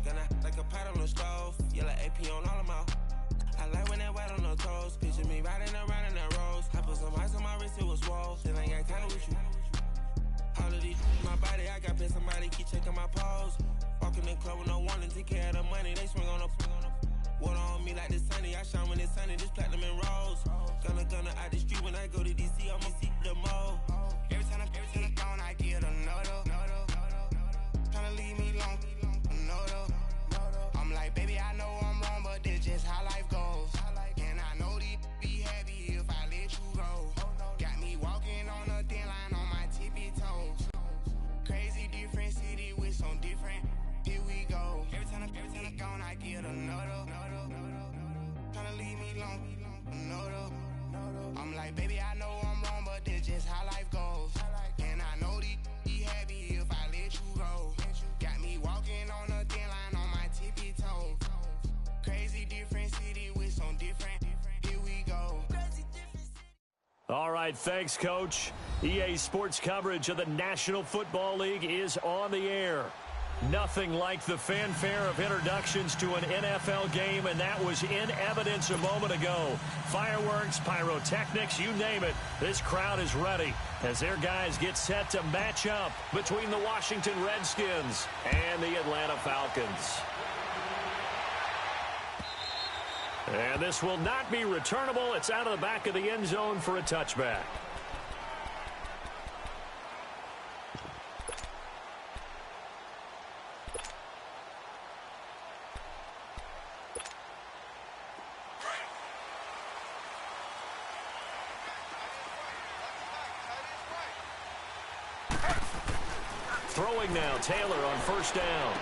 Gonna like a pot on the stove. Yellow AP on all of my. I like when that white on the toes. Picture me riding around in that rose. I put some ice on my wrist, it was swole. Then I got kinda with you. All of these my body, I got pissed. Somebody keep checking my pose. Walking in the club with no warning, take care of the money. They swing on the water on me like the sunny. I shine when it's sunny, this platinum and rose. Gonna out the street when I go to DC, I'ma see the mo. Every time I'm gone, I get another. Tryna leave me long, another. I'm like, baby, I know I'm wrong, but this just how life goes. And I know these be happy if I let you go. Got me walking on a thin line on my tippy toes. Crazy different city with some different. Here we go. Every time I'm gone, I get another. Tryna leave me long, another. I'm like, baby, I know I'm wrong, but this just how life goes. And I know these be happy if I let you go. Got me walking on a thin line on my tippy toes. Crazy different city with some different. Here we go. All right, thanks, Coach. EA Sports coverage of the National Football League is on the air. Nothing like the fanfare of introductions to an NFL game, and that was in evidence a moment ago. Fireworks, pyrotechnics, you name it. This crowd is ready as their guys get set to match up between the Washington Redskins and the Atlanta Falcons. And this will not be returnable. It's out of the back of the end zone for a touchback. Throwing now, Taylor on first down.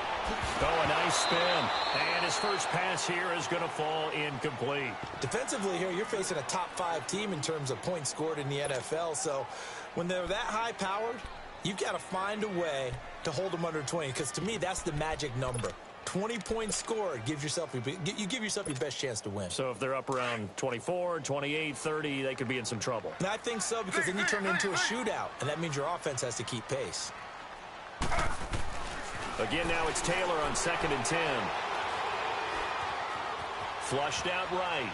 Oh, a nice spin. And his first pass here is going to fall incomplete. Defensively here, you're facing a top-5 team in terms of points scored in the NFL. So when they're that high-powered, you've got to find a way to hold them under 20. Because to me, that's the magic number. 20 points scored gives yourself you give yourself your best chance to win. So if they're up around 24, 28, 30, they could be in some trouble. And I think so, because then you turn it into a shootout, and that means your offense has to keep pace. Again, now it's Taylor on 2nd and 10. Flushed out right.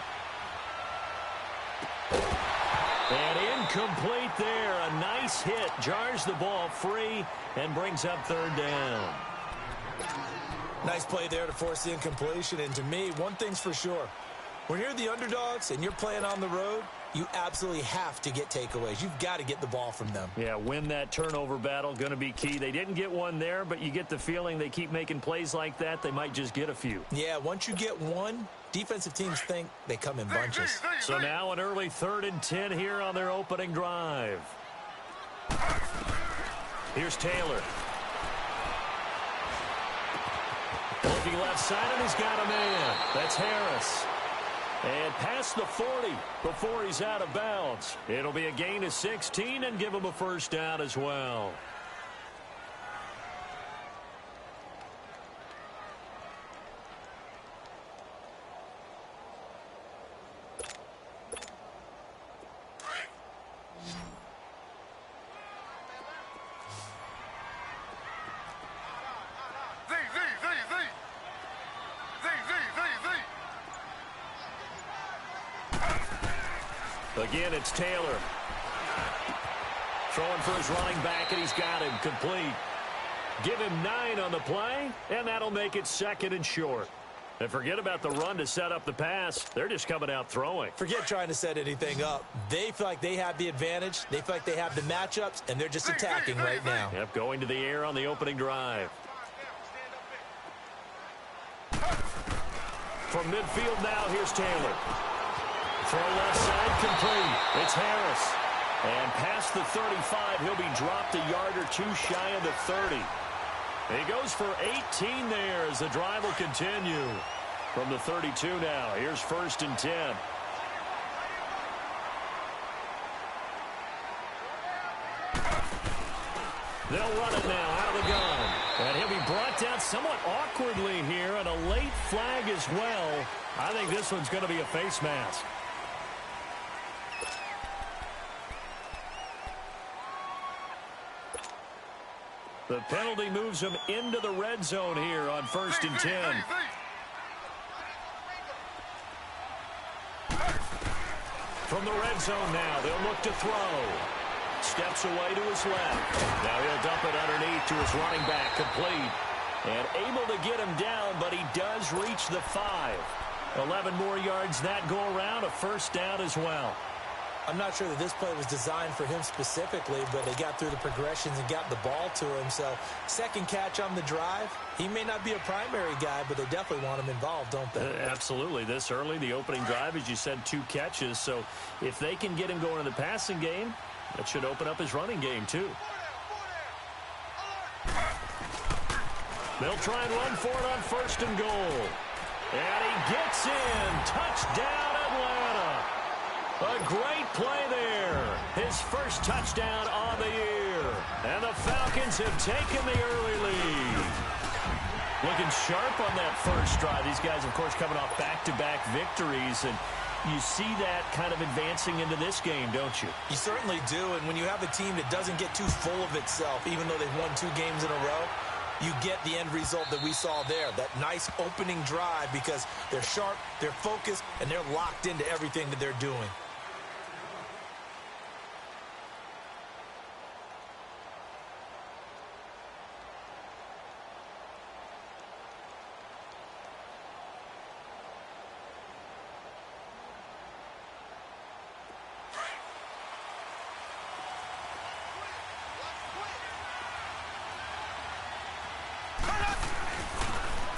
And incomplete there. A nice hit. Jars the ball free and brings up 3rd down. Nice play there to force the incompletion. And to me, one thing's for sure. When you're the underdogs and you're playing on the road, you absolutely have to get takeaways. You've got to get the ball from them. Yeah, win that turnover battle, going to be key. They didn't get one there, but you get the feeling they keep making plays like that, they might just get a few. Yeah, once you get one, defensive teams think they come in bunches. So now an early 3rd and 10 here on their opening drive. Here's Taylor. Looking left side, and he's got a man. That's Harris. And past the 40 before he's out of bounds. It'll be a gain of 16 and give him a first down as well. Again, it's Taylor. Throwing for his running back, and he's got him complete. Give him 9 on the play, and that'll make it 2nd and short. And forget about the run to set up the pass. They're just coming out throwing. Forget trying to set anything up. They feel like they have the advantage. They feel like they have the matchups, and they're just attacking right now. Yep, going to the air on the opening drive. From midfield now, here's Taylor. Throw left side complete. It's Harris. And past the 35, he'll be dropped a yard or two shy of the 30. He goes for 18 there as the drive will continue. From the 32 now, here's 1st and 10. They'll run it now out of the gun. And he'll be brought down somewhat awkwardly here, and a late flag as well. I think this one's going to be a face mask. The penalty moves them into the red zone here on 1st and 10. From the red zone now, they'll look to throw. Steps away to his left. Now he'll dump it underneath to his running back, complete. And able to get him down, but he does reach the 5. 11 more yards that go around, a first down as well. I'm not sure that this play was designed for him specifically, but they got through the progressions and got the ball to him. So, second catch on the drive. He may not be a primary guy, but they definitely want him involved, don't they? Absolutely. This early, the opening drive, as you said, 2 catches. So, if they can get him going in the passing game, that should open up his running game, too. They'll try and run for it on 1st and goal. And he gets in. Touchdown, Atlanta. A great play there. His first touchdown on the year. And the Falcons have taken the early lead. Looking sharp on that first drive. These guys, of course, coming off back-to-back victories. And you see that kind of advancing into this game, don't you? You certainly do. And when you have a team that doesn't get too full of itself, even though they've won 2 games in a row, you get the end result that we saw there, that nice opening drive, because they're sharp, they're focused, and they're locked into everything that they're doing.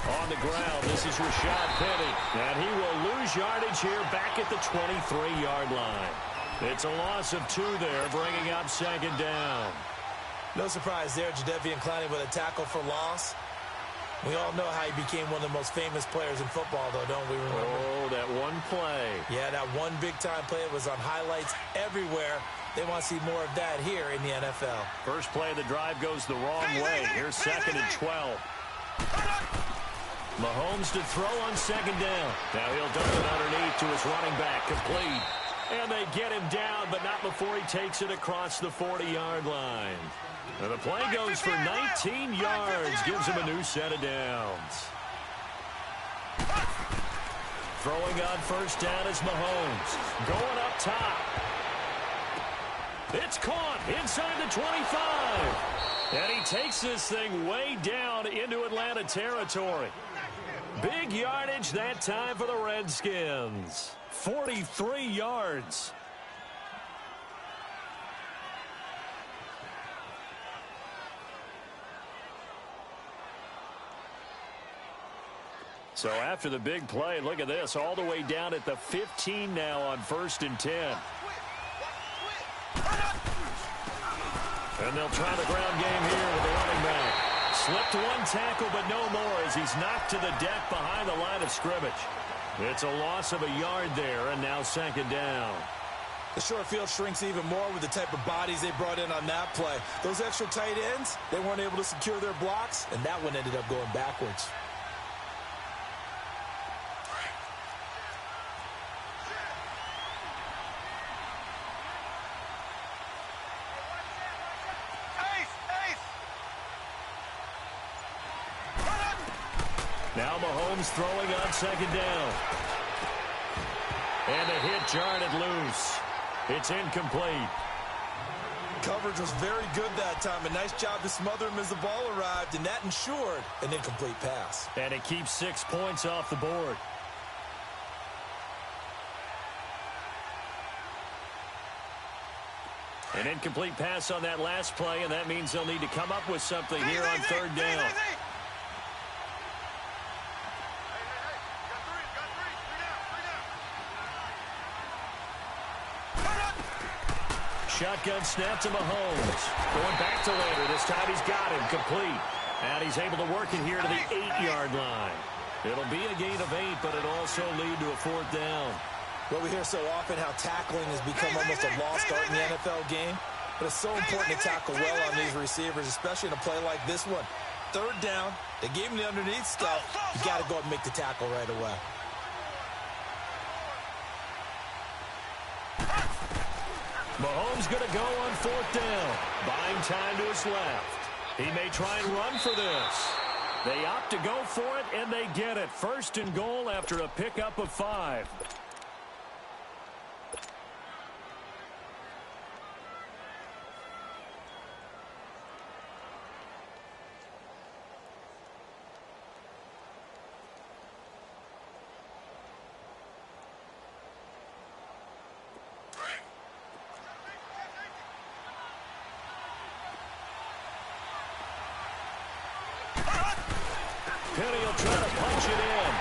On the ground, this is Rashad Penny, and he will lose yardage here back at the 23-yard line. It's a loss of 2 there, bringing up 2nd down. No surprise there, Jadeveon Clowney with a tackle for loss. We all know how he became one of the most famous players in football, though, don't we remember? Oh, that one play. Yeah, that one big-time play was on highlights everywhere. They want to see more of that here in the NFL. First play of the drive goes the wrong way. Here's 2nd and 12. Mahomes to throw on 2nd down. Now he'll dump it underneath to his running back, complete. And they get him down, but not before he takes it across the 40-yard line. And the play goes for 19 yards, gives him a new set of downs. Throwing on 1st down is Mahomes. Going up top. It's caught inside the 25. And he takes this thing way down into Atlanta territory. Big yardage that time for the Redskins. 43 yards. So after the big play, look at this, all the way down at the 15 now on 1st and 10. And they'll try the ground game here with the running back. Slipped 1 tackle, but no more as he's knocked to the deck behind the line of scrimmage. It's a loss of a yard there, and now 2nd down. The short field shrinks even more with the type of bodies they brought in on that play. Those extra tight ends, they weren't able to secure their blocks, and that one ended up going backwards. Now Mahomes throwing on 2nd down. And the hit jarred it loose. It's incomplete. Coverage was very good that time. A nice job to smother him as the ball arrived, and that ensured an incomplete pass. And it keeps 6 points off the board. An incomplete pass on that last play, and that means they'll need to come up with something here on 3rd down. Shotgun snap to Mahomes. Going back to later. This time he's got him complete. And he's able to work it here to the 8-yard line. It'll be a gain of 8, but it'll also lead to a 4th down. Well, we hear so often how tackling has become almost a lost art in the NFL game. But it's so important to tackle well on these receivers, especially in a play like this one. 3rd down. They gave him the underneath stuff. You got to go up and make the tackle right away. Mahomes going to go on 4th down. Buying time to his left. He may try and run for this. They opt to go for it, and they get it. 1st and goal after a pickup of 5. Penny will try to punch it in.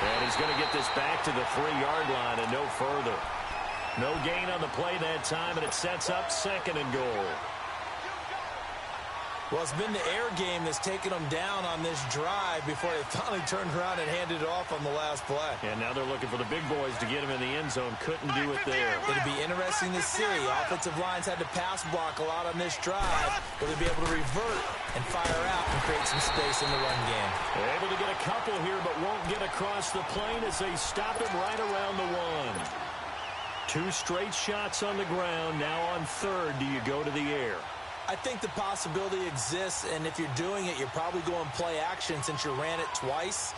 And he's going to get this back to the 3-yard line and no further. No gain on the play that time, and it sets up 2nd and goal. Well, it's been the air game that's taken them down on this drive before they finally turned around and handed it off on the last play. And now they're looking for the big boys to get him in the end zone. Couldn't do it there. It'll be interesting to see. Offensive lines had to pass block a lot on this drive. Will they be able to revert and fire out and create some space in the run game? They're able to get a couple here, but won't get across the plane as they stop him right around the 1. 2 straight shots on the ground. Now on 3rd, do you go to the air? I think the possibility exists, and if you're doing it, you're probably going play action since you ran it twice.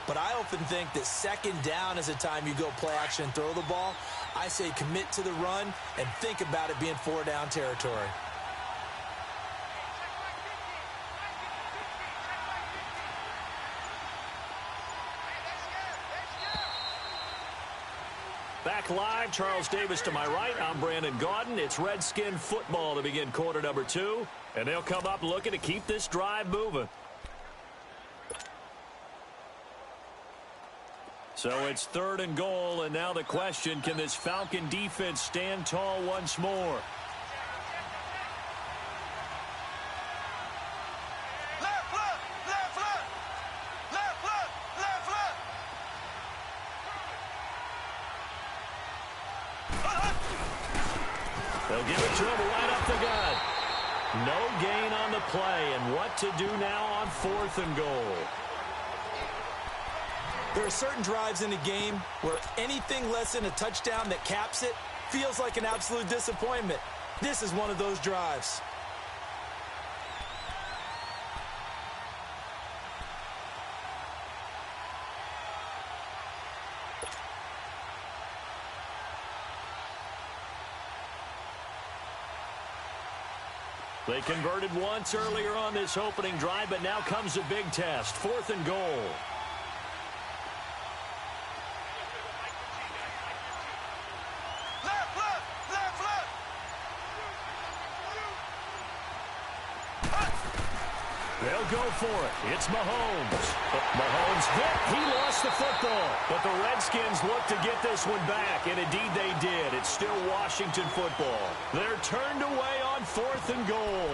But I often think that 2nd down is a time you go play action and throw the ball. I say commit to the run and think about it being 4-down territory. Back live, Charles Davis to my right. I'm Brandon Gaudin. It's Redskin football to begin quarter number 2. And they'll come up looking to keep this drive moving. So it's 3rd and goal, and now the question, can this Falcon defense stand tall once more? They'll give it to him right up the gut. No gain on the play, and what to do now on 4th and goal. There are certain drives in a game where anything less than a touchdown that caps it feels like an absolute disappointment. This is one of those drives. They converted once earlier on this opening drive, but now comes a big test. 4th and goal. They'll go for it. It's Mahomes. Mahomes hit. He lost the football. But the Redskins look to get this one back, and indeed they did. It's still Washington football. They're turned away on 4th and goal.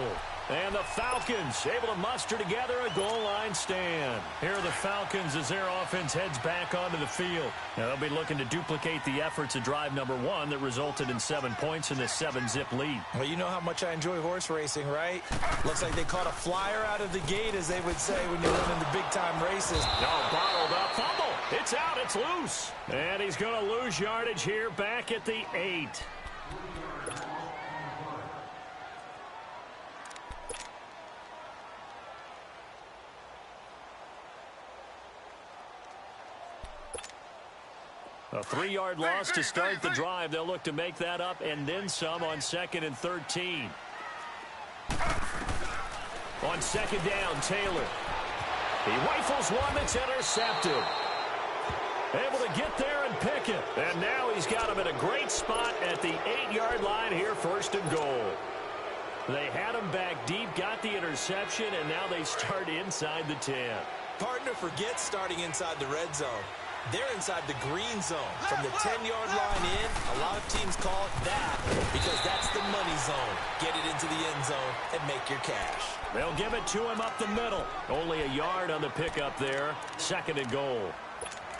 And the Falcons able to muster together a goal line stand. Here are the Falcons as their offense heads back onto the field. Now they'll be looking to duplicate the efforts of drive number 1 that resulted in 7 points in this 7-zip lead. Well, you know how much I enjoy horse racing, right? Looks like they caught a flyer out of the gate, as they would say when you're running the big-time races. No, bottled up. Fumble. It's out. It's loose. And he's going to lose yardage here back at the 8. A 3-yard loss to start the drive. They'll look to make that up and then some on 2nd and 13. On 2nd down, Taylor. He rifles one that's intercepted. Able to get there and pick it. And now he's got him in a great spot at the 8-yard line here, 1st and goal. They had him back deep, got the interception, and now they start inside the 10. Partner forgets starting inside the red zone. They're inside the green zone. From the 10-yard line in, a lot of teams call it that because that's the money zone. Get it into the end zone and make your cash. They'll give it to him up the middle. Only a yard on the pickup there. 2nd and goal.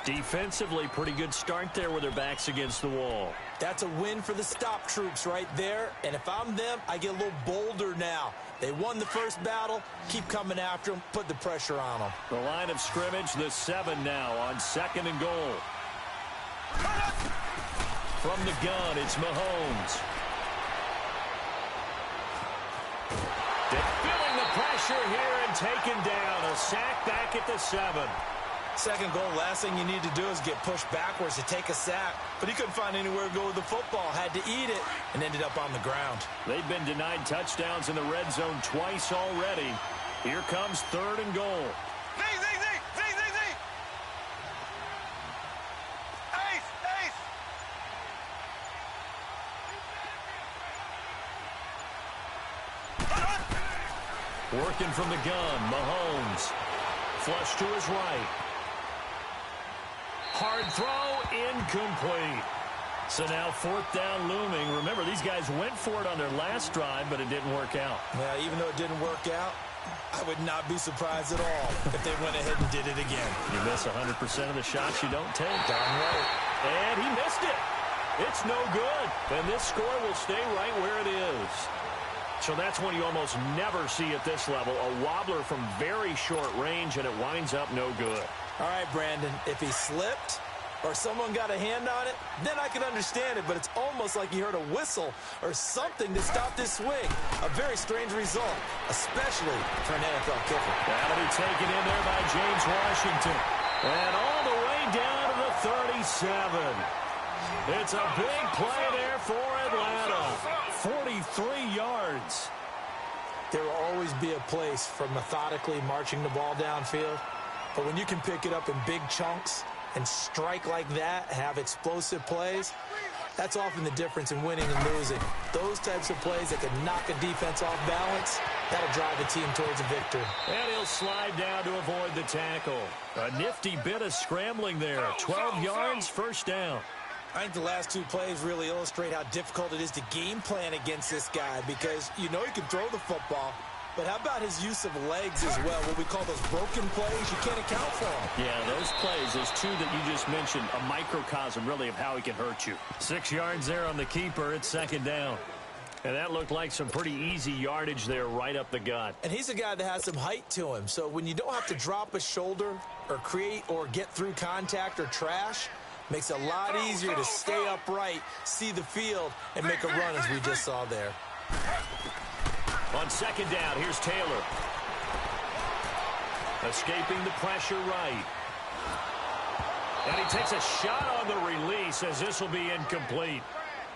Defensively, pretty good start there with their backs against the wall. That's a win for the stop troops right there. And if I'm them, I get a little bolder now. They won the first battle. Keep coming after them. Put the pressure on them. The line of scrimmage, the 7 now on 2nd and goal. From the gun, it's Mahomes. Feeling the pressure. pressure here and taken down. A sack back at the 7. Second goal, last thing you need to do is get pushed backwards to take a sack. But he couldn't find anywhere to go with the football. Had to eat it and ended up on the ground. They've been denied touchdowns in the red zone twice already. Here comes 3rd and goal. Working from the gun, Mahomes. Flush to his right. Hard throw, incomplete. So now 4th down looming. Remember, these guys went for it on their last drive, but it didn't work out. Yeah, even though it didn't work out, I would not be surprised at all if they went ahead and did it again. You miss 100% of the shots you don't take. Darn right. And he missed it. It's no good. And this score will stay right where it is. So that's one you almost never see at this level. A wobbler from very short range, and it winds up no good. All right, Brandon, if he slipped or someone got a hand on it, then I can understand it, but it's almost like you heard a whistle or something to stop this swing. A very strange result, especially for an NFL kicker. That'll be taken in there by James Washington. And all the way down to the 37. It's a big play there for Atlanta. 43 yards. There will always be a place for methodically marching the ball downfield. But when you can pick it up in big chunks and strike like that, have explosive plays, that's often the difference in winning and losing. Those types of plays that can knock a defense off balance, that'll drive a team towards a victory. And he'll slide down to avoid the tackle. A nifty bit of scrambling there. 12 yards, 1st down. I think the last 2 plays really illustrate how difficult it is to game plan against this guy because you know he can throw the football, but how about his use of legs as well, what we call those broken plays? You can't account for them. Yeah, those plays, those 2 that you just mentioned, a microcosm really of how he can hurt you. 6 yards there on the keeper. It's 2nd down. And that looked like some pretty easy yardage there right up the gut. And he's a guy that has some height to him, so when you don't have to drop a shoulder or create or get through contact or trash, makes it a lot easier to stay upright, see the field, and make a run as we just saw there. On 2nd down, here's Taylor. Escaping the pressure right. And he takes a shot on the release as this will be incomplete.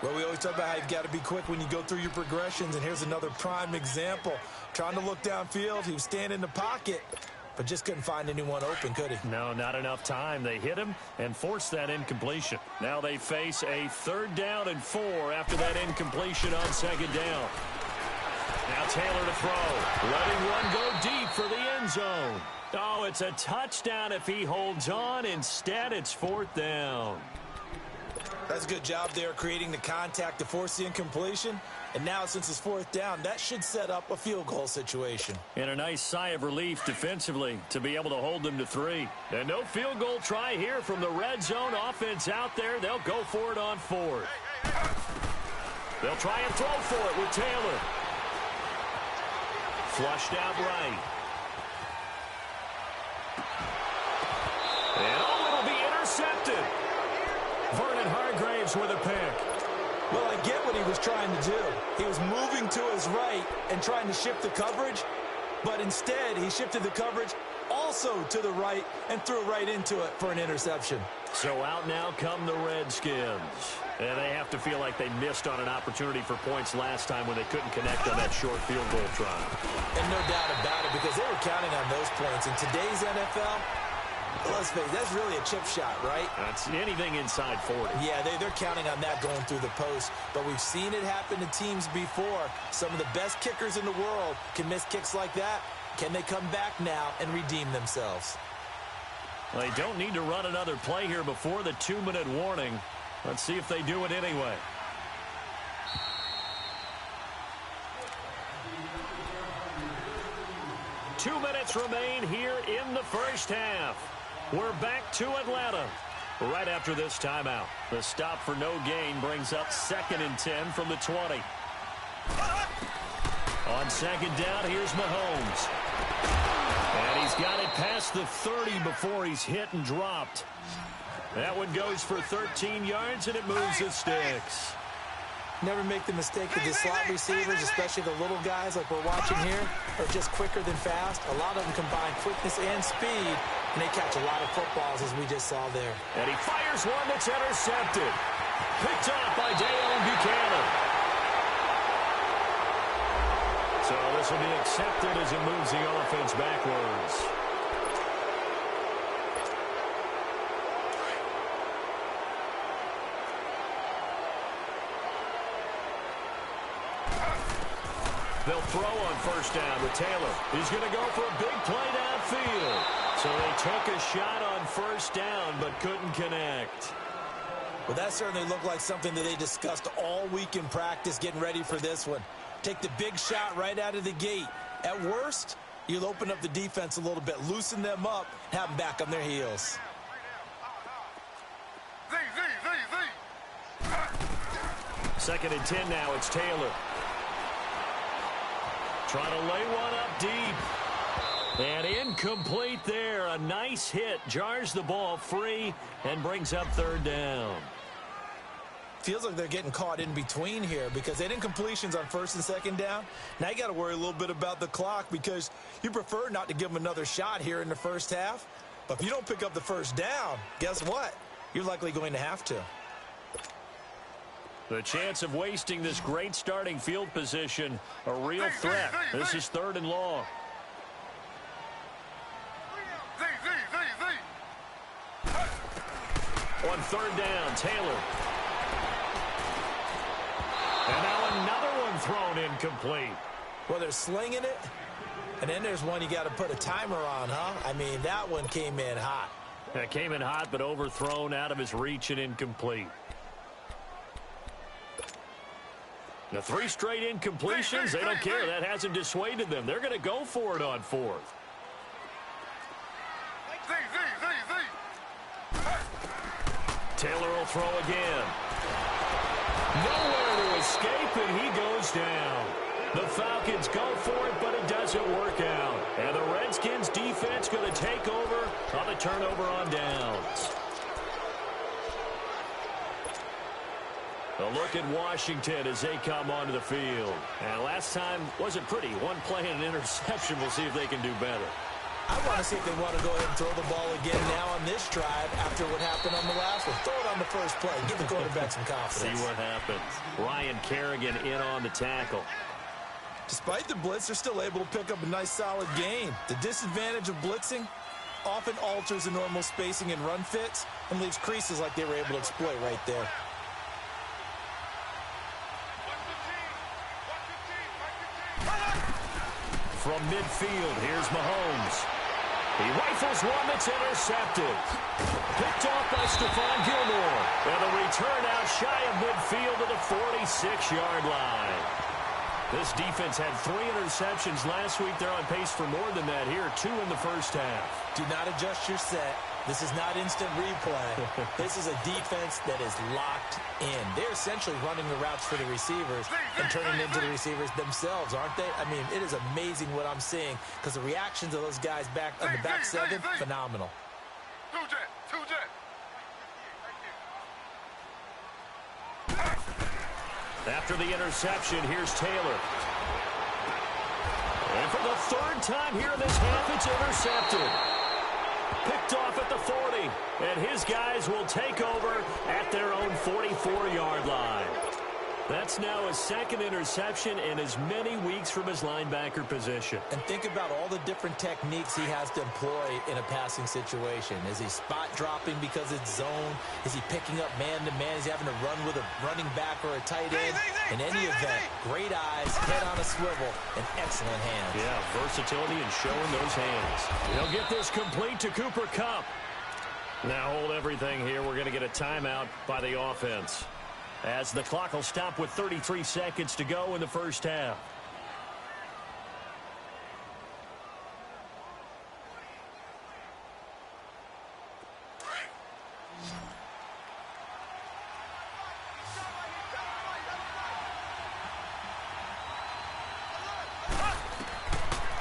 Well, we always talk about how you've got to be quick when you go through your progressions, and here's another prime example. Trying to look downfield, he was standing in the pocket, but just couldn't find anyone open, could he? No, not enough time. They hit him and forced that incompletion. Now they face a 3rd down and 4 after that incompletion on 2nd down. Now Taylor to throw. Letting one go deep for the end zone. Oh, it's a touchdown if he holds on. Instead, it's 4th down. That's a good job there creating the contact to force the incompletion. And now, since it's 4th down, that should set up a field goal situation. And a nice sigh of relief defensively to be able to hold them to 3. And no field goal try here from the red zone offense out there. They'll go for it on 4th. They'll try and throw for it with Taylor. Flushed out right. And it'll be intercepted. Vernon Hargraves with a pick. Well, I get what he was trying to do. He was moving to his right and trying to shift the coverage, but instead he shifted the coverage also to the right and threw right into it for an interception. So out now come the Redskins. And they have to feel like they missed on an opportunity for points last time when they couldn't connect on that short field goal try. And no doubt about it, because they were counting on those points. In today's NFL, let's face it, that's really a chip shot, right? That's anything inside 40. Yeah, they're counting on that going through the post. But we've seen it happen to teams before. Some of the best kickers in the world can miss kicks like that. Can they come back now and redeem themselves? Well, they don't need to run another play here before the 2-minute warning. Let's see if they do it anyway. Two minutes remain here in the first half. We're back to Atlanta right after this timeout. The stop for no gain brings up 2nd and 10 from the 20. On 2nd down, here's Mahomes. And he's got it past the 30 before he's hit and dropped. That one goes for 13 yards, and it moves the sticks. Never make the mistake that the slot receivers, especially the little guys like we're watching here, are just quicker than fast. A lot of them combine quickness and speed, and they catch a lot of footballs, as we just saw there. And he fires one that's intercepted. Picked off by Dale Buchanan. So this will be accepted as it moves the offense backwards. They'll throw on first down with Taylor. He's going to go for a big play downfield. So they took a shot on first down but couldn't connect. Well, that certainly looked like something that they discussed all week in practice getting ready for this one. Take the big shot right out of the gate. At worst, you'll open up the defense a little bit, loosen them up, have them back on their heels. Second and 10 now. It's Taylor. Trying to lay one up deep. And incomplete there. A nice hit. Jars the ball free and brings up third down. Feels like they're getting caught in between here because they didn't incompletions on first and second down. Now you got to worry a little bit about the clock because you prefer not to give them another shot here in the first half. But if you don't pick up the first down, guess what? You're likely going to have to. The chance of wasting this great starting field position, a real threat. This is third and long. On third down, Taylor. And now another one thrown incomplete. Well, they're slinging it, and then there's one you got to put a timer on, huh? I mean, that one came in hot. That came in hot, but overthrown, out of his reach and incomplete. The 3 straight incompletions, they don't care. That hasn't dissuaded them. They're going to go for it on fourth. Taylor will throw again. Nowhere to escape, and he goes down. The Falcons go for it, but it doesn't work out. And the Redskins defense going to take over on the turnover on downs. A look at Washington as they come onto the field. And last time wasn't pretty. One play and an interception. We'll see if they can do better. I want to see if they want to go ahead and throw the ball again now on this drive after what happened on the last one. Throw it on the first play. Give the quarterback some confidence. See what happens. Ryan Kerrigan in on the tackle. Despite the blitz, they're still able to pick up a nice solid gain. The disadvantage of blitzing often alters the normal spacing and run fits and leaves creases like they were able to exploit right there. From midfield, here's Mahomes. He rifles one that's intercepted. Picked off by Stephon Gilmore. And the return out shy of midfield to the 46-yard line. This defense had 3 interceptions last week. They're on pace for more than that here. 2 in the first half. Do not adjust your set. This is not instant replay. This is a defense that is locked in. They're essentially running the routes for the receivers and turning into the receivers themselves, aren't they? I mean, it is amazing what I'm seeing because the reactions of those guys back on the back seven, phenomenal. After the interception, here's Taylor. And for the 3rd time here in this half, it's intercepted. Picked off at the 40, and his guys will take over at their own 44-yard line. That's now his 2nd interception in as many weeks from his linebacker position. And think about all the different techniques he has to employ in a passing situation. Is he spot dropping because it's zone? Is he picking up man-to-man? Is he having to run with a running back or a tight end? In any event, great eyes, head on a swivel, and excellent hands. Yeah, versatility and showing those hands. He'll get this complete to Cooper Kupp. Now hold everything here. We're going to get a timeout by the offense, as the clock will stop with 33 seconds to go in the first half.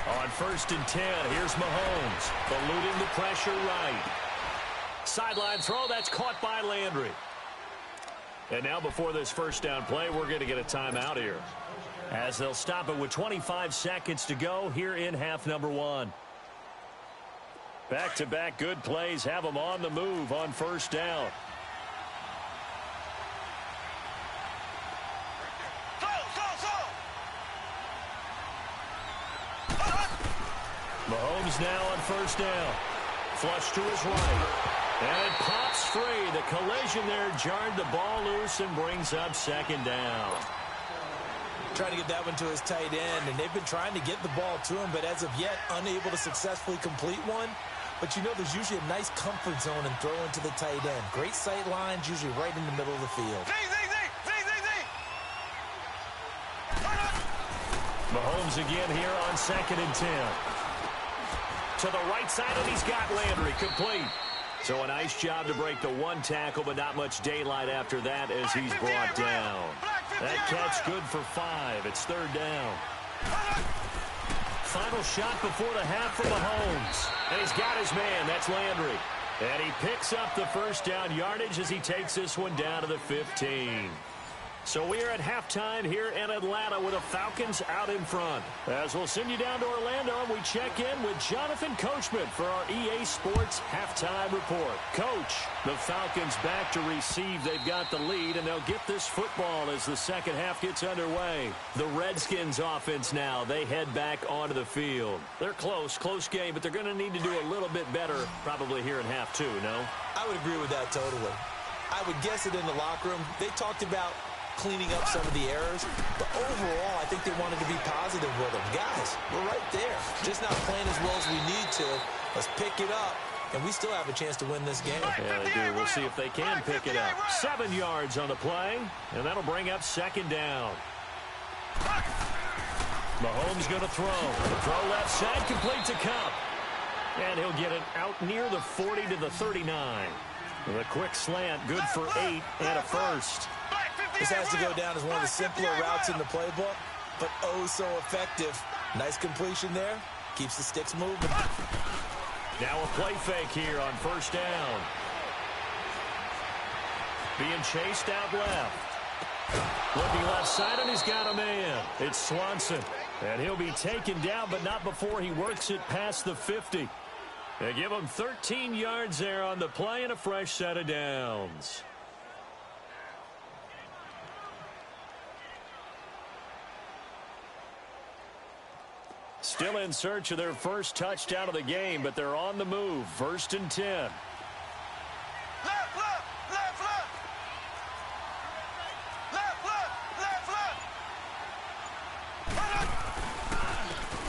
On 1st and 10, here's Mahomes, eluding the pressure right. Sideline throw, that's caught by Landry. And now before this first down play, we're going to get a timeout here, as they'll stop it with 25 seconds to go here in half number one. Back-to-back good plays have them on the move on first down. Mahomes now on first down. Flush to his right. And it pops free. The collision there jarred the ball loose and brings up second down. Trying to get that one to his tight end, and they've been trying to get the ball to him, but as of yet, unable to successfully complete one. But you know there's usually a nice comfort zone in throwing to the tight end. Great sight lines, usually right in the middle of the field. Mahomes again here on 2nd and 10. To the right side, and he's got Landry complete. So a nice job to break the one tackle, but not much daylight after that as he's brought down. That catch good for 5. It's 3rd down. Final shot before the half for Mahomes. And he's got his man. That's Landry. And he picks up the first down yardage as he takes this one down to the 15. So we are at halftime here in Atlanta with the Falcons out in front. As we'll send you down to Orlando, we check in with Jonathan Coachman for our EA Sports Halftime Report. Coach, the Falcons back to receive. They've got the lead, and they'll get this football as the second half gets underway. The Redskins offense now, they head back onto the field. They're close game, but they're going to need to do a little bit better probably here in half two, no? I would agree with that totally. I would guess it in the locker room. They talked about cleaning up some of the errors, but overall I think they wanted to be positive with them. Guys, we're right there, just not playing as well as we need to. Let's pick it up, and we still have a chance to win this game. Yeah, they do. We'll see if they can pick it up. 7 yards on the play, and that'll bring up second down. Mahomes going to throw. The throw left side, complete to Cup, and he'll get it out near the 40 to the 39. With a quick slant, good for 8 and a first. This has to go down as one of the simpler routes in the playbook, but oh so effective. Nice completion there. Keeps the sticks moving. Now a play fake here on first down. Being chased out left. Looking left side, and he's got a man. It's Swanson. And he'll be taken down, but not before he works it past the 50. They give him 13 yards there on the play and a fresh set of downs. Still in search of their first touchdown of the game, but they're on the move. 1st and 10. Left.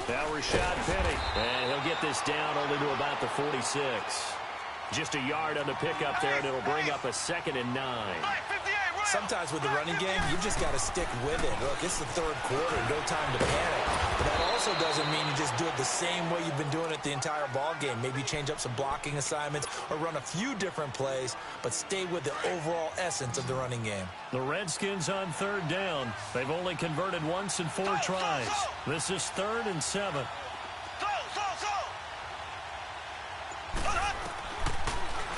Now Rashad Penny, and he'll get this down only to about the 46. Just a yard on the pickup there, and it'll bring up a 2nd and 9. Sometimes with the running game, you just got to stick with it. Look, it's the 3rd quarter, no time to panic. But that also doesn't mean you just do it the same way you've been doing it the entire ball game. Maybe change up some blocking assignments or run a few different plays, but stay with the overall essence of the running game. The Redskins on 3rd down. They've only converted once in 4 tries. This is 3rd and 7.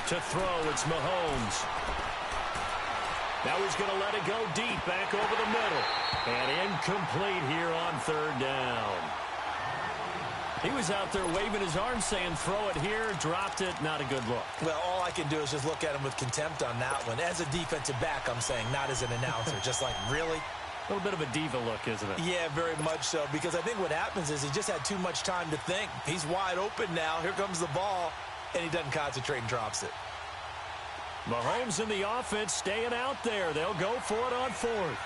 To throw, it's Mahomes. Now he's going to let it go deep, back over the middle. And incomplete here on 3rd down. He was out there waving his arms saying, throw it here, dropped it, not a good look. Well, all I can do is just look at him with contempt on that one. As a defensive back, I'm saying, not as an announcer. Just like, really? A little bit of a diva look, isn't it? Yeah, very much so, because I think what happens is he just had too much time to think. He's wide open now. Here comes the ball, and he doesn't concentrate and drops it. Mahomes in the offense staying out there. They'll go for it on 4th.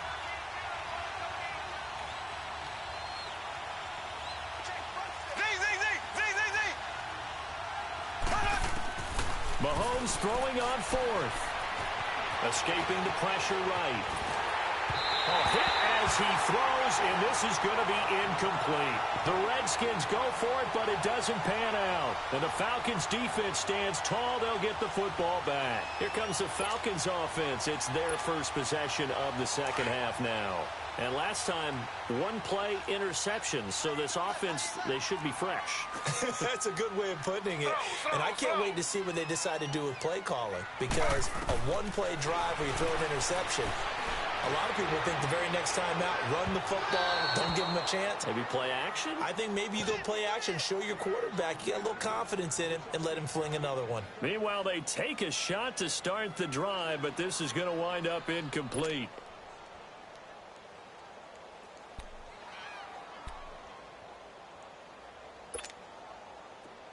Mahomes throwing on 4th. Escaping the pressure right. Oh, hit as He throws, and this is going to be incomplete. The Redskins go for it, but it doesn't pan out. And the Falcons defense stands tall. They'll get the football back. Here comes the Falcons offense. It's their first possession of the second half now. And last time, one play interception. So this offense, they should be fresh. That's a good way of putting it. And I can't wait to see what they decide to do with play calling. Because a one-play drive where you throw an interception, a lot of people think the very next time out, run the football, don't give them a chance. Maybe play action? I think maybe you go play action, show your quarterback, you get a little confidence in him, and let him fling another one. Meanwhile, they take a shot to start the drive, but this is going to wind up incomplete.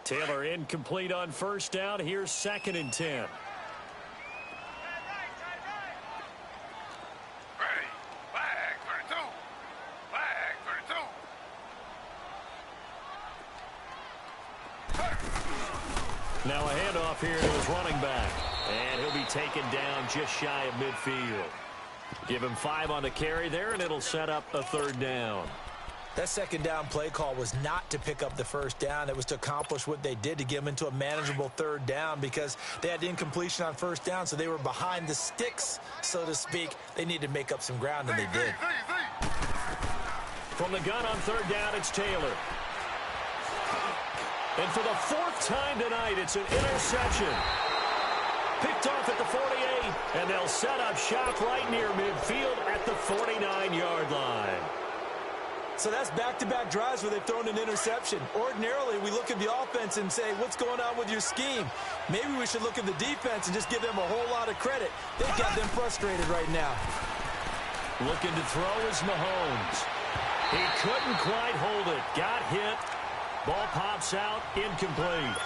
Taylor incomplete on first down. Here's 2nd and 10. Now a handoff here to his running back. And he'll be taken down just shy of midfield. Give him 5 on the carry there, and it'll set up a 3rd down. That second down play call was not to pick up the first down. It was to accomplish what they did, to get them into a manageable 3rd down, because they had incompletion on first down, so they were behind the sticks, so to speak. They needed to make up some ground, and they did. From the gun on 3rd down, it's Taylor. And for the 4th time tonight, it's an interception. Picked off at the 48, and they'll set up shop right near midfield at the 49-yard line. So that's back-to-back drives where they've thrown an interception. Ordinarily, we look at the offense and say, what's going on with your scheme? Maybe we should look at the defense and just give them a whole lot of credit. They've got them frustrated right now. Looking to throw is Mahomes. He couldn't quite hold it. Got hit. Ball pops out. Incomplete.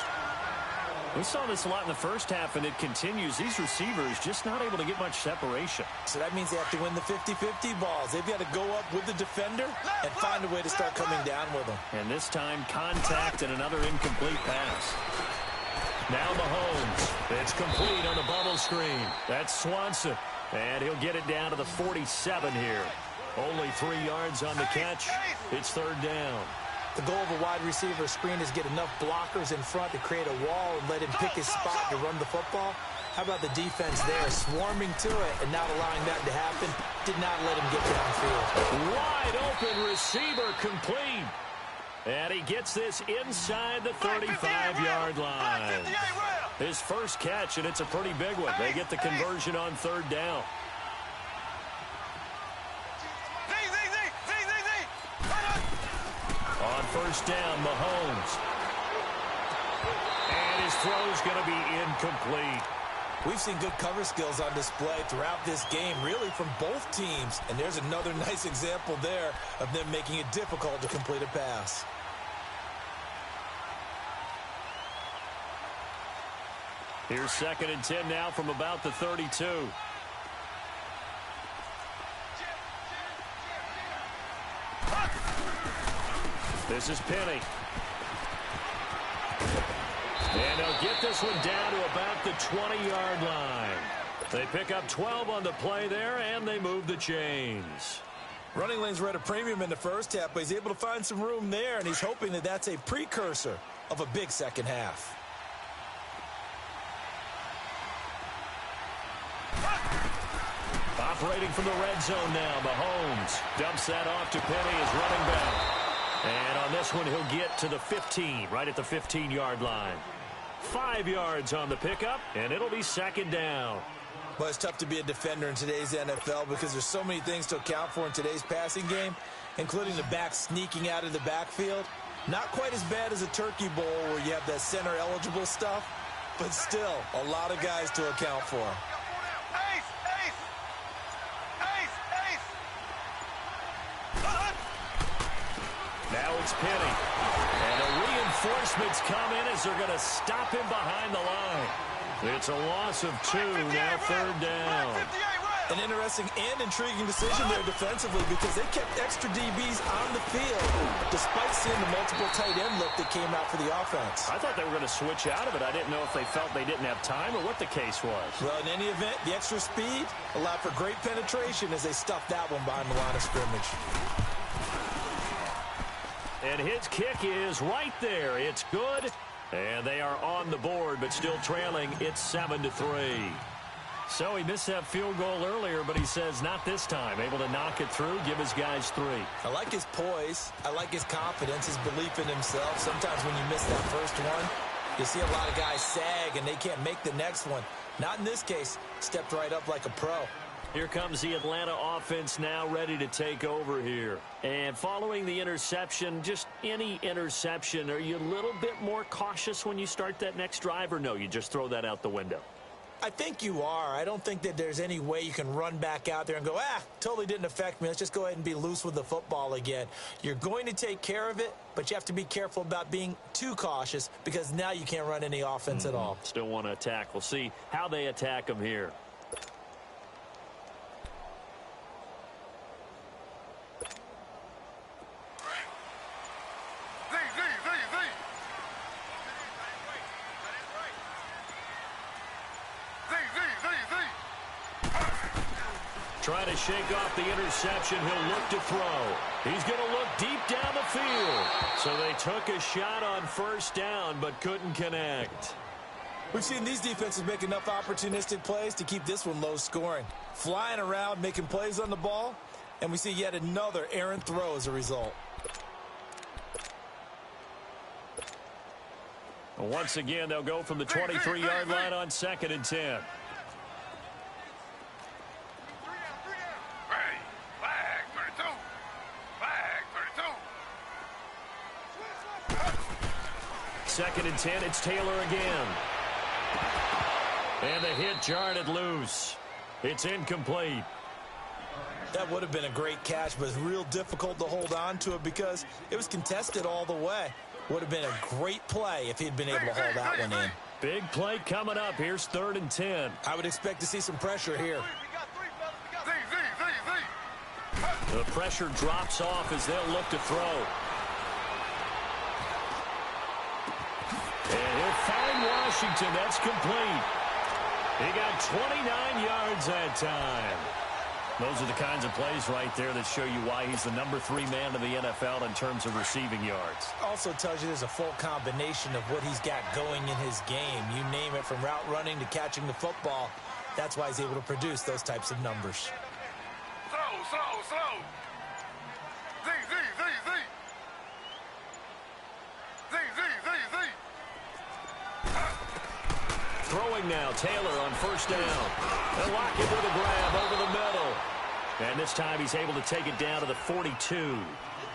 We saw this a lot in the first half, and it continues. These receivers just not able to get much separation. So that means they have to win the 50-50 balls. They've got to go up with the defender and find a way to start coming down with them. And this time, contact and another incomplete pass. Now Mahomes. It's complete on the bubble screen. That's Swanson. And he'll get it down to the 47 here. Only 3 yards on the catch. It's 3rd down. The goal of a wide receiver screen is get enough blockers in front to create a wall and let him pick his spot to run the football. How about the defense there, swarming to it and not allowing that to happen? Did not let him get downfield. Wide open receiver complete. And he gets this inside the 35-yard line. His first catch, and it's a pretty big one. They get the conversion on 3rd down. On first down, Mahomes. And his throw's going to be incomplete. We've seen good cover skills on display throughout this game, really from both teams. And there's another nice example there of them making it difficult to complete a pass. Here's 2nd and 10 now from about the 32. This is Penny. And they'll get this one down to about the 20-yard line. They pick up 12 on the play there, and they move the chains. Running lanes were at a premium in the first half, but he's able to find some room there, and he's hoping that that's a precursor of a big second half. Operating from the red zone now, Mahomes dumps that off to Penny as running back. And on this one, he'll get to the 15, right at the 15-yard line. 5 yards on the pickup, and it'll be 2nd down. Well, it's tough to be a defender in today's NFL because there's so many things to account for in today's passing game, including the back sneaking out of the backfield. Not quite as bad as a turkey bowl where you have that center-eligible stuff, but still a lot of guys to account for. Now it's Penny. And the reinforcements come in as they're going to stop him behind the line. It's a loss of 2, now 3rd down. An interesting and intriguing decision there defensively because they kept extra DBs on the field despite seeing the multiple tight end look that came out for the offense. I thought they were going to switch out of it. I didn't know if they felt they didn't have time or what the case was. Well, in any event, the extra speed allowed for great penetration as they stuffed that one behind the line of scrimmage. And his kick is right there. It's good. And they are on the board, but still trailing. It's 7-3. So he missed that field goal earlier, but he says not this time. Able to knock it through, give his guys 3. I like his poise. I like his confidence, his belief in himself. Sometimes when you miss that first one, you see a lot of guys sag and they can't make the next one. Not in this case. Stepped right up like a pro. Here comes the Atlanta offense now ready to take over here. And following the interception, just any interception, are you a little bit more cautious when you start that next drive, or no, you just throw that out the window? I think you are. I don't think that there's any way you can run back out there and go, totally didn't affect me. Let's just go ahead and be loose with the football again. You're going to take care of it, but you have to be careful about being too cautious because now you can't run any offense at all. Still want to attack. We'll see how they attack them here. Trying to shake off the interception. He'll look to throw. He's going to look deep down the field. So they took a shot on first down, but couldn't connect. We've seen these defenses make enough opportunistic plays to keep this one low scoring. Flying around, making plays on the ball, and we see yet another errant throw as a result. Once again, they'll go from the 23-yard line on 2nd and 10. Second and 10, it's Taylor again. And the hit jarred it loose. It's incomplete. That would have been a great catch, but it's real difficult to hold on to it because it was contested all the way. Would have been a great play if he'd been able to hold that one in. Big play coming up. Here's 3rd and 10. I would expect to see some pressure here. The pressure drops off as they'll look to throw. And he'll find Washington. That's complete. He got 29 yards that time. Those are the kinds of plays right there that show you why he's the number 3 man in the NFL in terms of receiving yards. Also tells you there's a full combination of what he's got going in his game. You name it, from route running to catching the football. That's why he's able to produce those types of numbers. Slow. Throwing now, Taylor on first down. They'll lock him with a grab over the middle. And this time he's able to take it down to the 42.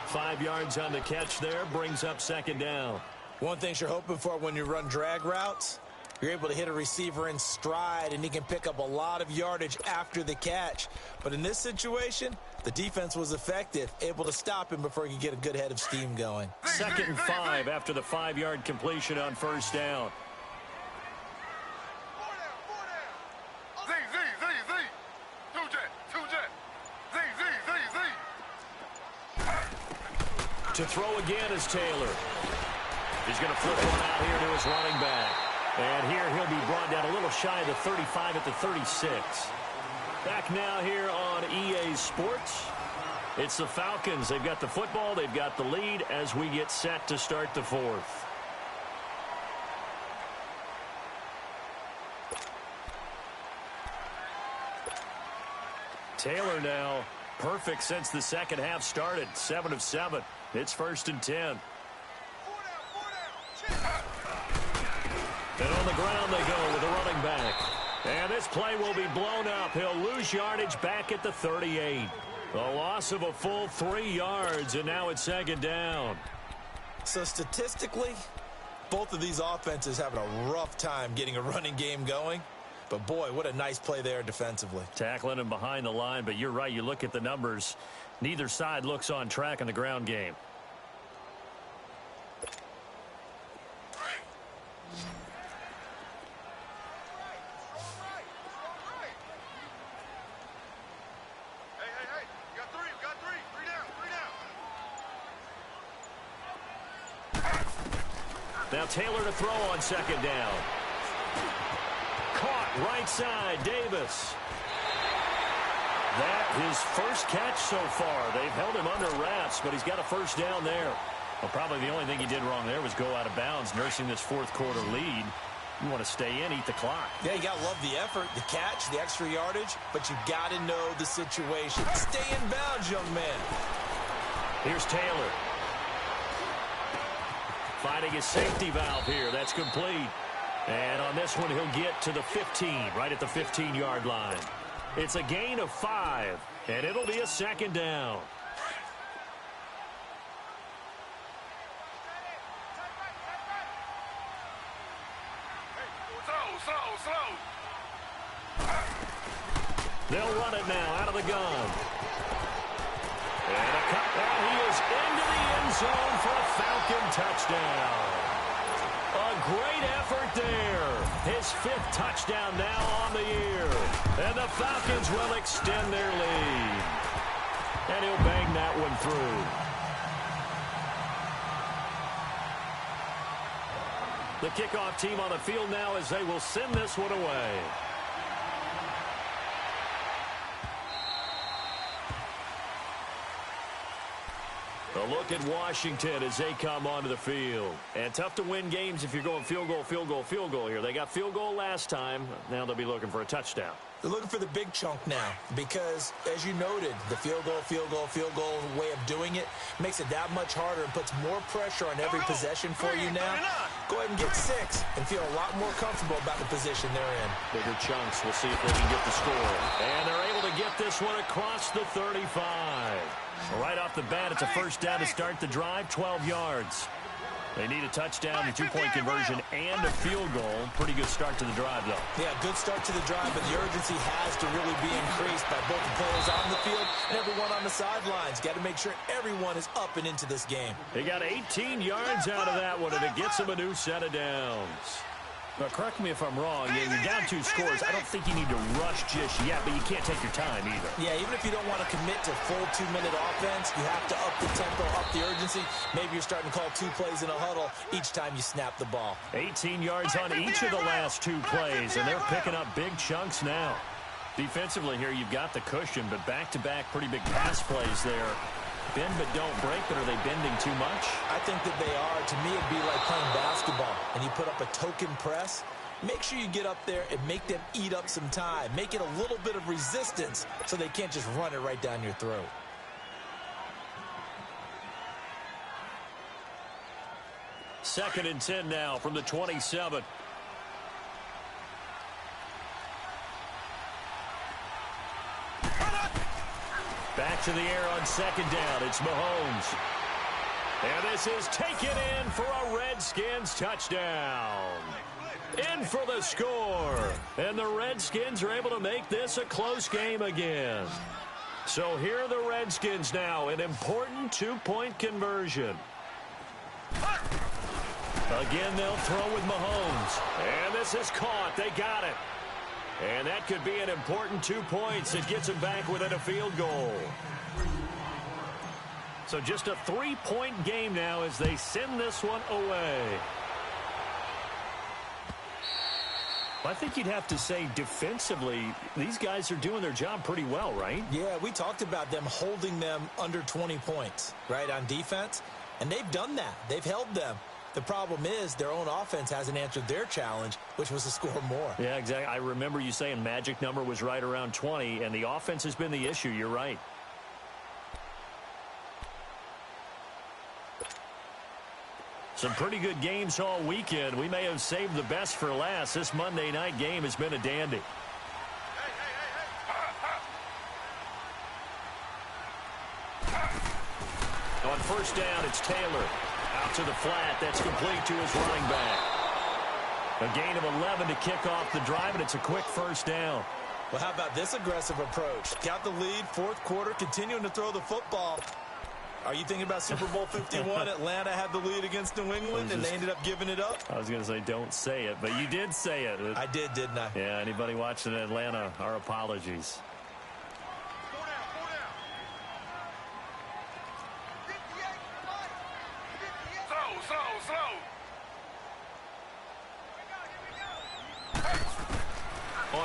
5 yards on the catch there, brings up 2nd down. One thing you're hoping for when you run drag routes, you're able to hit a receiver in stride, and he can pick up a lot of yardage after the catch. But in this situation, the defense was effective, able to stop him before he could get a good head of steam going. 2nd and 5 after the 5-yard completion on first down. To throw again is Taylor. He's going to flip one out here to his running back. And here he'll be brought down a little shy of the 35 at the 36. Back now here on EA Sports. It's the Falcons. They've got the football. They've got the lead as we get set to start the 4th. Taylor now perfect since the second half started. 7 of 7. It's 1st and 10. And on the ground they go with the running back. And this play will be blown up. He'll lose yardage back at the 38. A loss of a full 3 yards, and now it's 2nd down. So statistically, both of these offenses having a rough time getting a running game going. But, boy, what a nice play there defensively. Tackling him behind the line, but you're right. You look at the numbers. Neither side looks on track in the ground game. Now Taylor to throw on second down. Caught right side, Davis. That his first catch so far. They've held him under wraps, but he's got a first down there. Well, probably the only thing he did wrong there was go out of bounds, nursing this fourth quarter lead. You want to stay in, eat the clock. Yeah, you got to love the effort, the catch, the extra yardage, but you got to know the situation. Stay in bounds, young man. Here's Taylor. Finding his safety valve here. That's complete. And on this one, he'll get to the 15, right at the 15-yard line. It's a gain of 5, and it'll be a second down. They'll run it now out of the gun. And a cut. And he is into the end zone for a Falcon touchdown. A great effort there. His 5th touchdown now on the year. And the Falcons will extend their lead. And he'll bang that one through. The kickoff team on the field now as they will send this one away. A look at Washington as they come onto the field. And tough to win games if you're going field goal, field goal, field goal here. They got field goal last time. Now they'll be looking for a touchdown. They're looking for the big chunk now because, as you noted, the field goal way of doing it makes it that much harder and puts more pressure on every possession for you now. Go ahead and get 6 and feel a lot more comfortable about the position they're in. Bigger chunks. We'll see if they can get the score. And they're able to get this one across the 35. Right off the bat, it's a first down to start the drive, 12 yards. They need a touchdown, a 2-point conversion, and a field goal. Pretty good start to the drive, though. Yeah, good start to the drive, but the urgency has to really be increased by both the players on the field and everyone on the sidelines. Got to make sure everyone is up and into this game. They got 18 yards out of that one, and it gets them a new set of downs. Now, correct me if I'm wrong. You're down 2 scores. I don't think you need to rush just yet, but you can't take your time either. Yeah, even if you don't want to commit to full 2-minute offense, you have to up the tempo, up the urgency. Maybe you're starting to call 2 plays in a huddle each time you snap the ball. 18 yards on each of the last 2 plays, and they're picking up big chunks now. Defensively here, you've got the cushion, but back-to-back pretty big pass plays there. Bend but don't break, but are they bending too much? I think that they are. To me, it'd be like playing basketball, and you put up a token press. Make sure you get up there and make them eat up some time. Make it a little bit of resistance so they can't just run it right down your throat. Second and 10 now from the 27. Back to the air on second down. It's Mahomes. And this is taken in for a Redskins touchdown. In for the score. And the Redskins are able to make this a close game again. So here are the Redskins now. An important 2-point conversion. Again, they'll throw with Mahomes. And this is caught. They got it. And that could be an important 2 points. It gets them back within a field goal. So just a 3-point game now as they send this one away. I think you'd have to say defensively, these guys are doing their job pretty well, right? Yeah, we talked about them holding them under 20 points, right, on defense. And they've done that. They've held them. The problem is their own offense hasn't answered their challenge, which was to score more. Yeah, exactly. I remember you saying magic number was right around 20, and the offense has been the issue. You're right. Some pretty good games all weekend. We may have saved the best for last. This Monday night game has been a dandy. On first down, it's Taylor. Out to the flat. That's complete to his running back. A gain of 11 to kick off the drive, and it's a quick first down. Well, how about this aggressive approach? Got the lead, fourth quarter, continuing to throw the football. Are you thinking about Super Bowl 51? Atlanta had the lead against New England, and they ended up giving it up? I was going to say don't say it, but you did say it. I did, didn't I? Yeah, anybody watching Atlanta, our apologies.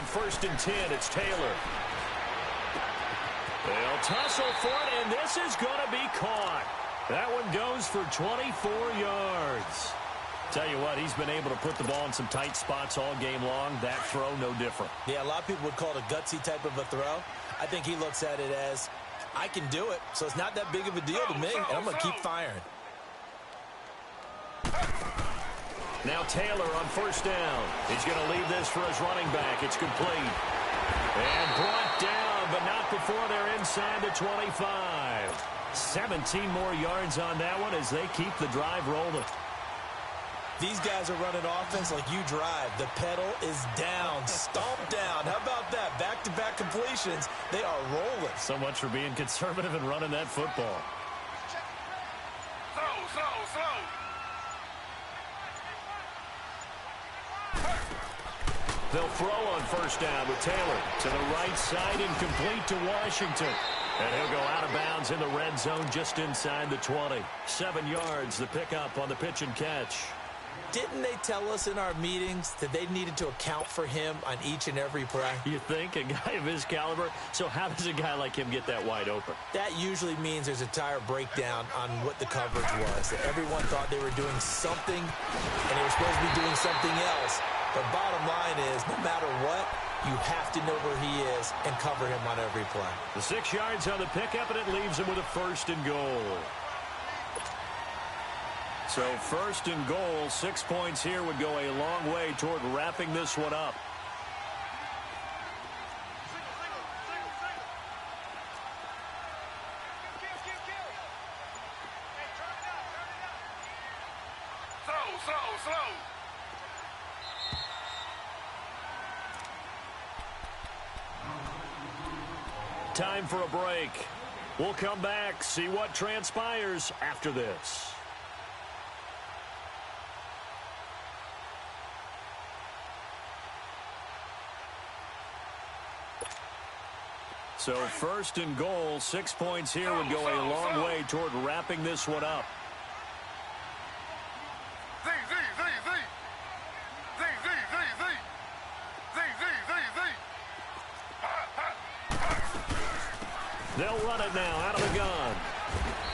on 1st and 10, it's Taylor. They'll tussle for it, and this is going to be caught. That one goes for 24 yards. Tell you what, he's been able to put the ball in some tight spots all game long. That throw, no different. Yeah, a lot of people would call it a gutsy type of a throw. I think he looks at it as, I can do it, so it's not that big of a deal to me, and I'm going to keep firing. Now Taylor on 1st down. He's going to leave this for his running back. It's complete. And brought down, but not before they're inside the 25. 17 more yards on that one as they keep the drive rolling. These guys are running offense like you drive. The pedal is down, stomp down. How about that? Back-to-back completions. They are rolling. So much for being conservative and running that football. Slow. They'll throw on 1st down with Taylor to the right side and complete to Washington. And he'll go out of bounds in the red zone just inside the 20. 7 yards, the pickup on the pitch and catch. Didn't they tell us in our meetings that they needed to account for him on each and every play? You think? A guy of his caliber? So how does a guy like him get that wide open? That usually means there's a tire breakdown on what the coverage was. That everyone thought they were doing something, and they were supposed to be doing something else. But bottom line is, no matter what, you have to know where he is and cover him on every play. The 6 yards on the pickup, and it leaves him with a 1st and goal. So 1st and goal, 6 points here would go a long way toward wrapping this one up. Slow. Time for a break. We'll come back, see what transpires after this. So 1st and goal, 6 points here would go a long way toward wrapping this one up. They'll run it now out of the gun.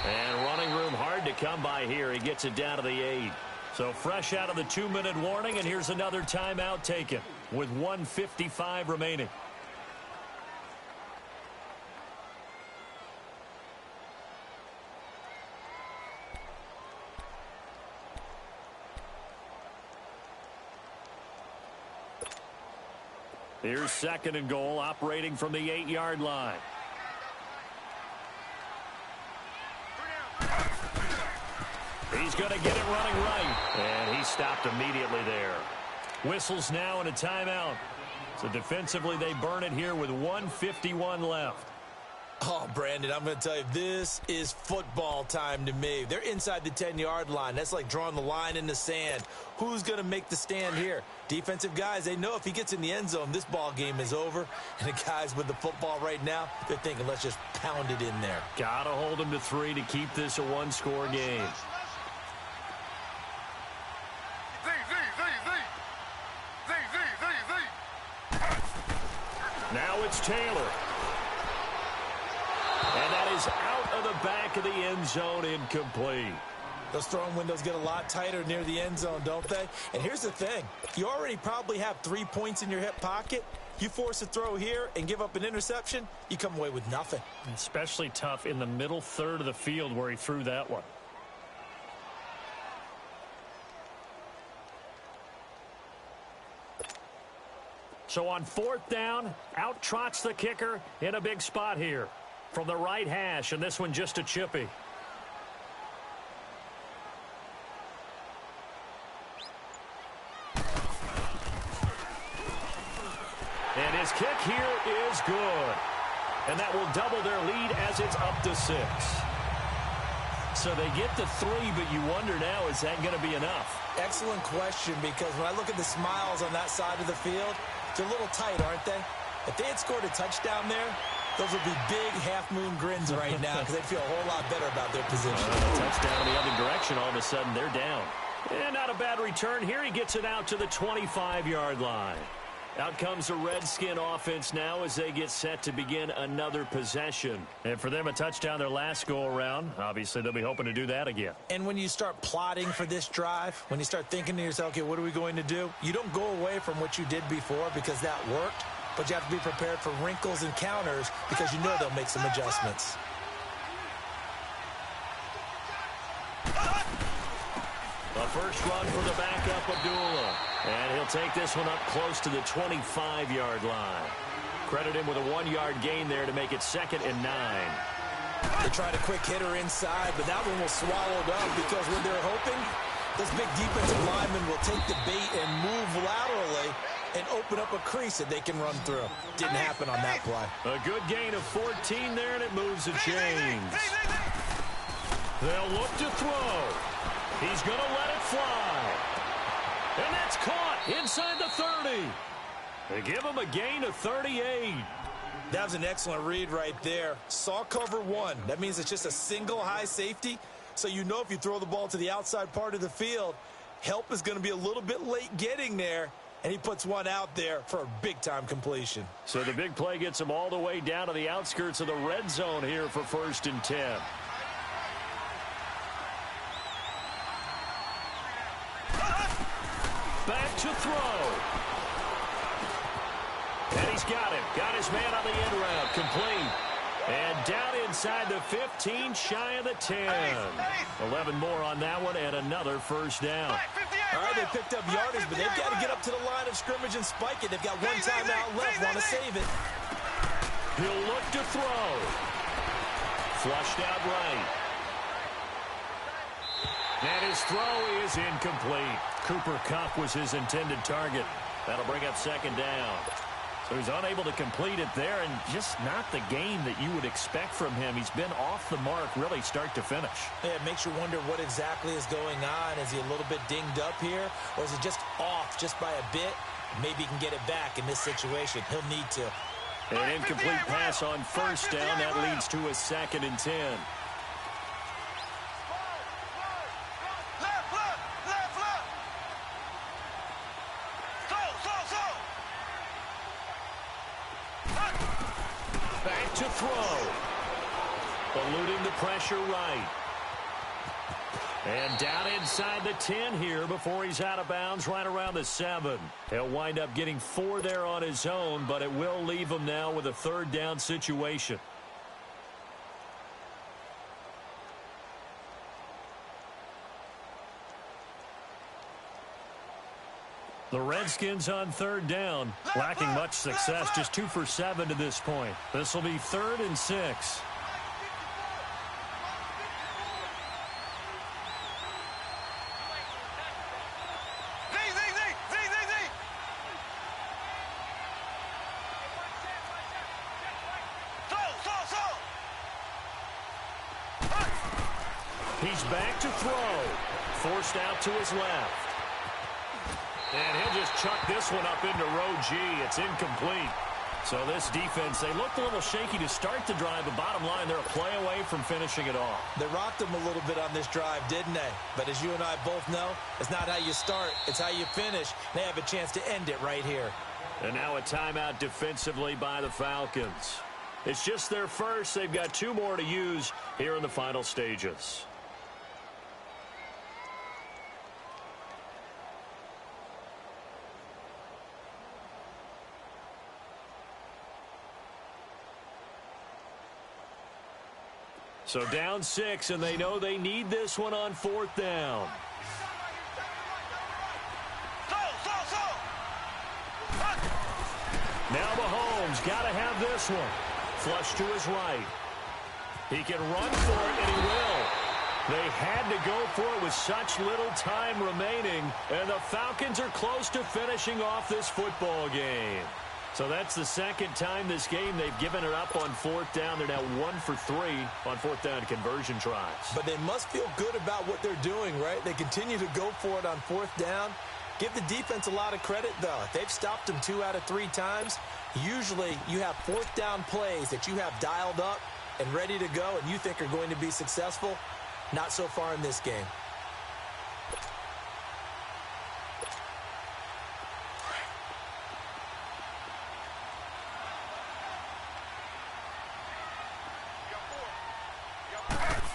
And running room hard to come by here. He gets it down to the 8. So fresh out of the 2-minute warning, and here's another timeout taken with 1:55 remaining. Here's 2nd and goal, operating from the 8-yard line. He's going to get it running right. And he stopped immediately there. Whistles now and a timeout. So defensively, they burn it here with 1:51 left. Oh, Brandon, I'm going to tell you, this is football time to me. They're inside the 10-yard line. That's like drawing the line in the sand. Who's going to make the stand here? Defensive guys, they know if he gets in the end zone, this ball game is over. And the guys with the football right now, they're thinking, let's just pound it in there. Got to hold him to 3 to keep this a one-score game. Now it's Taylor. And that is out of the back of the end zone, incomplete. Those throwing windows get a lot tighter near the end zone, don't they? And here's the thing. You already probably have 3 points in your hip pocket. You force a throw here and give up an interception, you come away with nothing. Especially tough in the middle third of the field where he threw that one. So on 4th down, out trots the kicker in a big spot here. From the right hash, and this one just a chippy. And his kick here is good. And that will double their lead as it's up to 6. So they get to 3, but you wonder now, is that going to be enough? Excellent question, because when I look at the smiles on that side of the field, they're a little tight, aren't they? If they had scored a touchdown there, those would be big half-moon grins right now because they'd feel a whole lot better about their position. Touchdown in the other direction, all of a sudden they're down. And not a bad return here. He gets it out to the 25-yard line. Out comes the Redskin offense now as they get set to begin another possession. And for them, a touchdown their last go-around. Obviously, they'll be hoping to do that again. And when you start plotting for this drive, when you start thinking to yourself, okay, what are we going to do? You don't go away from what you did before because that worked, but you have to be prepared for wrinkles and counters because you know they'll make some adjustments. The first run for the backup, Abdullah. And he'll take this one up close to the 25-yard line. Credit him with a 1-yard gain there to make it 2nd and 9. They tried a quick hitter inside, but that one was swallowed up because when they're hoping, this big defensive lineman will take the bait and move laterally and open up a crease that they can run through. Didn't happen on that play. A good gain of 14 there, and it moves the chains. They'll look to throw. He's going to let it fly. And that's caught inside the 30. They give him a gain of 38. That was an excellent read right there. Saw cover 1. That means it's just a single high safety. So you know if you throw the ball to the outside part of the field, help is going to be a little bit late getting there. And he puts one out there for a big-time completion. So the big play gets him all the way down to the outskirts of the red zone here for 1st and 10. Back to throw. And he's got him. Got his man on the end route. Complete. And down inside the 15, shy of the 10. 11 more on that one and another 1st down. All right, they picked up yardage, but they've got to get up to the line of scrimmage and spike it. They've got one timeout left. Want to save it. He'll look to throw. Flushed out right. And his throw is incomplete. Cooper Kupp was his intended target. That'll bring up 2nd down. So he's unable to complete it there, and just not the game that you would expect from him. He's been off the mark really start to finish. Yeah, it makes you wonder what exactly is going on. Is he a little bit dinged up here, or is it just off just by a bit? Maybe he can get it back in this situation. He'll need to. An incomplete pass on 1st down. That leads to a 2nd and 10. To throw. Eluding the pressure right. And down inside the 10 here before he's out of bounds right around the 7. He'll wind up getting 4 there on his own, but it will leave him now with a 3rd down situation. The Redskins on 3rd down, lacking much success, just 2 for 7 to this point. This will be 3rd and 6. He's back to throw. Forced out to his left. And he'll just chuck this one up into row G. It's incomplete. So this defense, they looked a little shaky to start the drive, but bottom line, they're a play away from finishing it off. They rocked them a little bit on this drive, didn't they? But as you and I both know, it's not how you start, it's how you finish. They have a chance to end it right here. And now a timeout defensively by the Falcons. It's just their first. They've got 2 more to use here in the final stages. So down 6, and they know they need this one on 4th down. Now Mahomes got to have this one. Flush to his right. He can run for it, and he will. They had to go for it with such little time remaining, and the Falcons are close to finishing off this football game. So that's the 2nd time this game they've given it up on 4th down. They're now 1 for 3 on 4th down conversion tries. But they must feel good about what they're doing, right? They continue to go for it on 4th down. Give the defense a lot of credit, though. They've stopped them 2 out of 3 times. Usually you have 4th down plays that you have dialed up and ready to go and you think are going to be successful. Not so far in this game.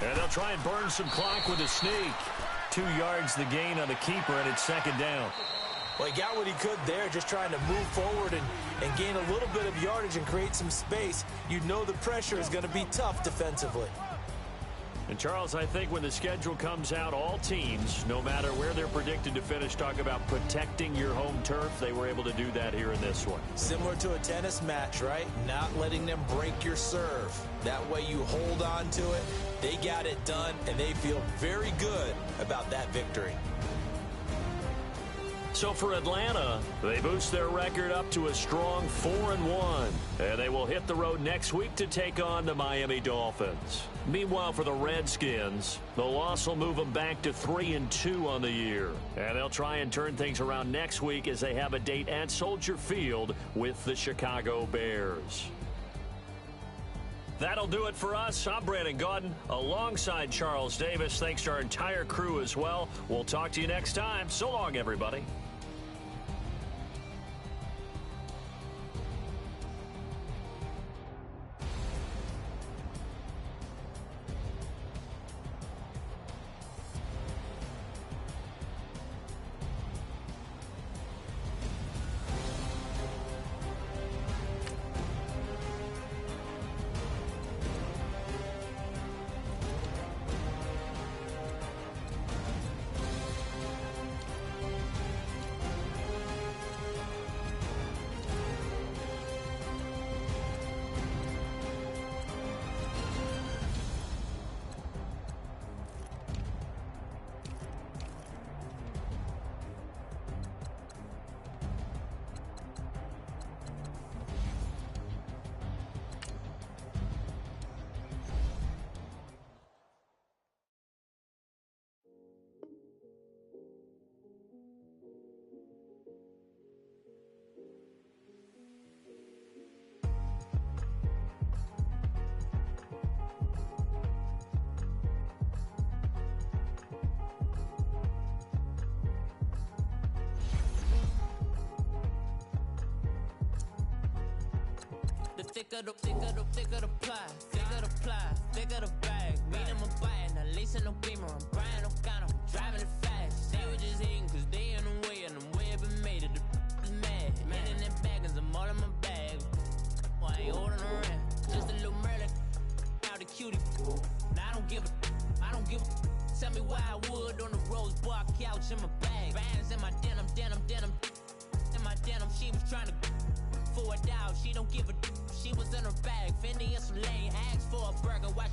And they'll try and burn some clock with a sneak. 2 yards the gain on the keeper, and it's second down. Well, he got what he could there, just trying to move forward and gain a little bit of yardage and create some space. You know the pressure is going to be tough defensively. And, Charles, I think when the schedule comes out, all teams, no matter where they're predicted to finish, talk about protecting your home turf. They were able to do that here in this one. Similar to a tennis match, right? Not letting them break your serve. That way you hold on to it. They got it done, and they feel very good about that victory. So for Atlanta, they boost their record up to a strong 4-1. And they will hit the road next week to take on the Miami Dolphins. Meanwhile, for the Redskins, the loss will move them back to 3-2 on the year. And they'll try and turn things around next week as they have a date at Soldier Field with the Chicago Bears. That'll do it for us. I'm Brandon Gaudin alongside Charles Davis. Thanks to our entire crew as well. We'll talk to you next time. So long, everybody. Thicker the thicker the bag. Meet them a bite, now lacing no beamer. I'm Brian O'Connor, driving it fast. They were just hating cause they in the way, and the way I've been made it. The is mad. Man in them baggins, I'm all in my bag. Well, I ain't holding around. Just a little Merlin, out the cutie. Now I don't give a. Tell me why I would on the rose bar couch in my bag. Bands in my denim. In my denim, she was trying to for a doubt. She don't give a. She was in her bag, Fendi and some lane. Asked for a burger, watch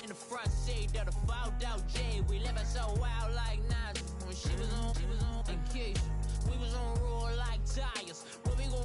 in the front seat of the fouled out J. We living so wild like Nas. When she was on vacation, we was on roll like tires. Where we gon'